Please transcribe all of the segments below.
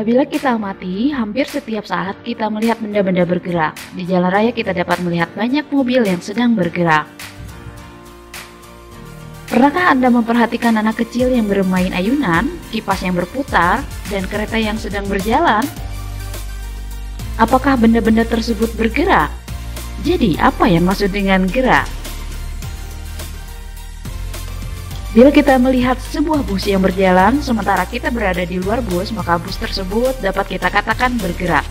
Apabila kita amati, hampir setiap saat kita melihat benda-benda bergerak. Di jalan raya kita dapat melihat banyak mobil yang sedang bergerak. Pernahkah Anda memperhatikan anak kecil yang bermain ayunan, kipas yang berputar, dan kereta yang sedang berjalan? Apakah benda-benda tersebut bergerak? Jadi, apa yang maksud dengan gerak? Bila kita melihat sebuah bus yang berjalan, sementara kita berada di luar bus, maka bus tersebut dapat kita katakan bergerak.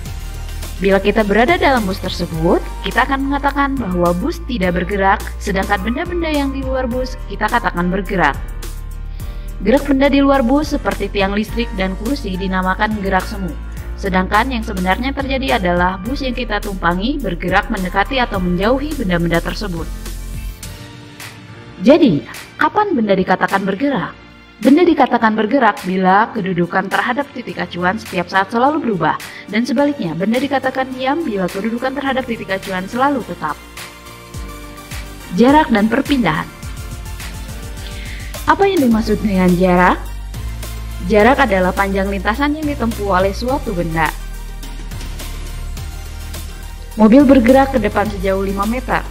Bila kita berada dalam bus tersebut, kita akan mengatakan bahwa bus tidak bergerak, sedangkan benda-benda yang di luar bus kita katakan bergerak. Gerak benda di luar bus seperti tiang listrik dan kursi dinamakan gerak semu. Sedangkan yang sebenarnya terjadi adalah bus yang kita tumpangi bergerak mendekati atau menjauhi benda-benda tersebut. Jadi, kapan benda dikatakan bergerak? Benda dikatakan bergerak bila kedudukan terhadap titik acuan setiap saat selalu berubah, dan sebaliknya benda dikatakan diam bila kedudukan terhadap titik acuan selalu tetap. Jarak dan perpindahan. Apa yang dimaksud dengan jarak? Jarak adalah panjang lintasan yang ditempuh oleh suatu benda. Mobil bergerak ke depan sejauh 5 meter.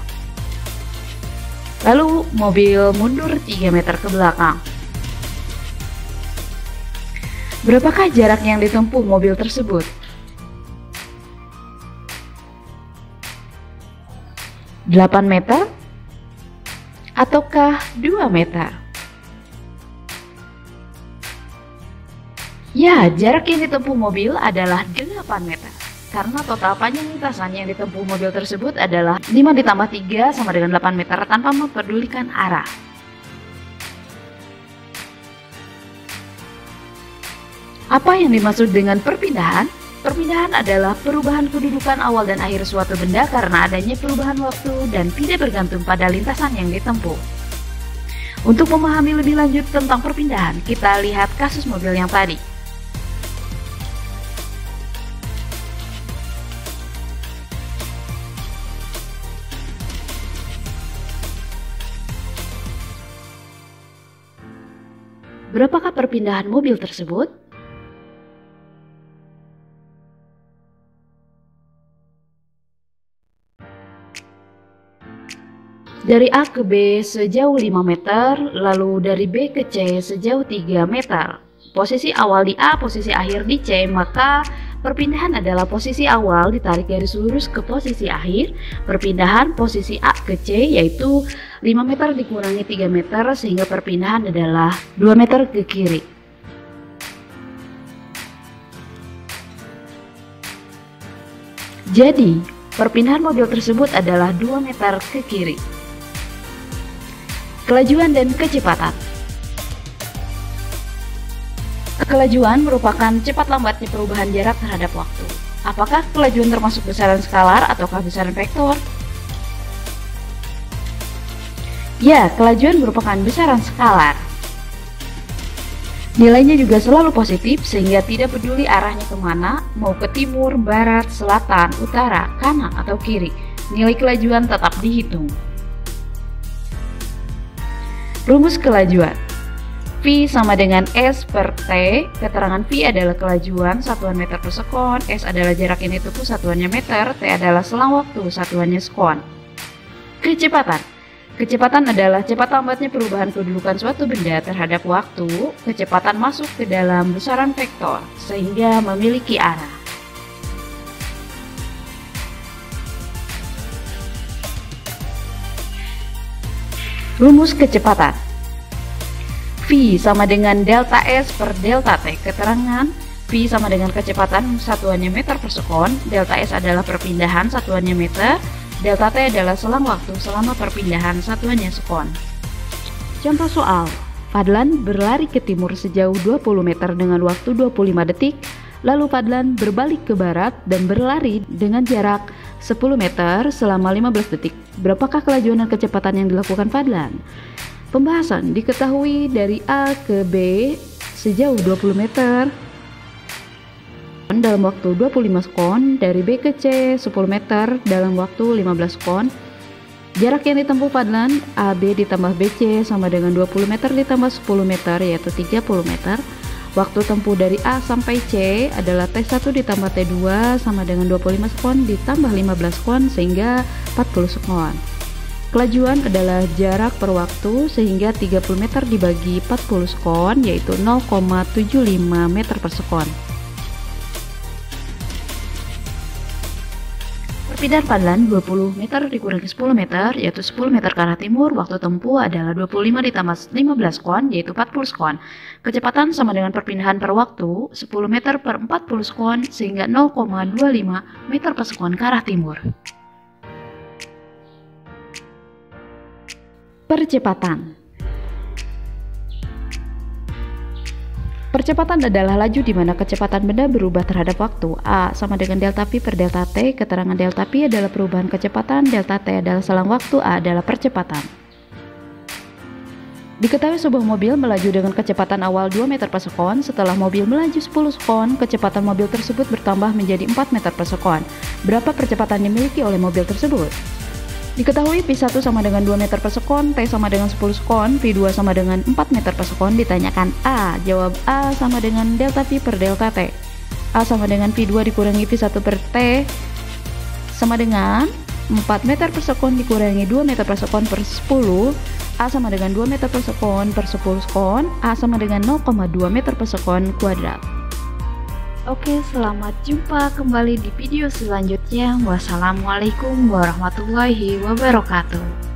Lalu mobil mundur 3 meter ke belakang. Berapakah jarak yang ditempuh mobil tersebut? 8 meter? Ataukah 2 meter? Ya, jarak yang ditempuh mobil adalah 8 meter. Karena total panjang lintasan yang ditempuh mobil tersebut adalah 5 ditambah 3 sama dengan 8 meter tanpa memperdulikan arah. Apa yang dimaksud dengan perpindahan? Perpindahan adalah perubahan kedudukan awal dan akhir suatu benda karena adanya perubahan waktu dan tidak bergantung pada lintasan yang ditempuh. Untuk memahami lebih lanjut tentang perpindahan, kita lihat kasus mobil yang tadi. Berapakah perpindahan mobil tersebut? Dari A ke B sejauh 5 meter, lalu dari B ke C sejauh 3 meter. Posisi awal di A, posisi akhir di C, maka perpindahan adalah posisi awal ditarik garis lurus ke posisi akhir. Perpindahan posisi A ke C yaitu 5 meter dikurangi 3 meter sehingga perpindahan adalah 2 meter ke kiri. Jadi, perpindahan mobil tersebut adalah 2 meter ke kiri. Kelajuan dan kecepatan. Kelajuan merupakan cepat lambatnya perubahan jarak terhadap waktu. Apakah kelajuan termasuk besaran skalar ataukah besaran vektor? Ya, kelajuan merupakan besaran skalar. Nilainya juga selalu positif sehingga tidak peduli arahnya kemana, mau ke timur, barat, selatan, utara, kanan, atau kiri. Nilai kelajuan tetap dihitung. Rumus kelajuan. V sama dengan S per T. Keterangan V adalah kelajuan satuan meter per sekon, S adalah jarak yang ditempuh satuannya meter, T adalah selang waktu satuannya sekon. Kecepatan. Kecepatan adalah cepat lambatnya perubahan kedudukan suatu benda terhadap waktu. Kecepatan masuk ke dalam besaran vektor sehingga memiliki arah. Rumus kecepatan. V sama dengan delta S per delta T. Keterangan V sama dengan kecepatan satuannya meter per sekon, delta S adalah perpindahan satuannya meter, delta T adalah selang waktu selama perpindahan satuannya sekon. Contoh soal, Fadlan berlari ke timur sejauh 20 meter dengan waktu 25 detik, lalu Fadlan berbalik ke barat dan berlari dengan jarak 10 meter selama 15 detik. Berapakah kelajuan dan kecepatan yang dilakukan Fadlan? Pembahasan diketahui dari A ke B sejauh 20 meter dalam waktu 25 sekon, dari B ke C 10 meter dalam waktu 15 sekon. Jarak yang ditempuh Fadlan AB ditambah BC sama dengan 20 meter ditambah 10 meter yaitu 30 meter. Waktu tempuh dari A sampai C adalah T1 ditambah T2 sama dengan 25 sekon ditambah 15 sekon sehingga 40 sekon. Kelajuan adalah jarak per waktu sehingga 30 meter dibagi 40 sekon yaitu 0,75 meter per sekon. Perpindahan pandan 20 meter dikurangi 10 meter yaitu 10 meter ke arah timur, waktu tempuh adalah 25 ditambah 15 sekon yaitu 40 sekon. Kecepatan sama dengan perpindahan per waktu 10 meter per 40 sekon sehingga 0,25 meter per sekon ke arah timur. Percepatan. Percepatan adalah laju di mana kecepatan benda berubah terhadap waktu. A sama dengan delta P per delta T. Keterangan delta P adalah perubahan kecepatan, delta T adalah selang waktu, A adalah percepatan. Diketahui sebuah mobil melaju dengan kecepatan awal 2 meter per sekon. Setelah mobil melaju 10 sekon, kecepatan mobil tersebut bertambah menjadi 4 meter per sekon. Berapa percepatan dimiliki oleh mobil tersebut? Diketahui P1 sama dengan 2 meter per sekon, T sama dengan 10 sekon, P2 sama dengan 4 meter per sekon. Ditanyakan A, jawab A sama dengan delta P per delta T. A sama dengan P2 dikurangi P1 per T sama dengan 4 meter per sekon dikurangi 2 meter per sekon per 10. A sama dengan 2 meter per sekon per 10 sekon. A sama dengan 0,2 meter per sekon kuadrat. Oke, selamat jumpa kembali di video selanjutnya. Wassalamualaikum warahmatullahi wabarakatuh.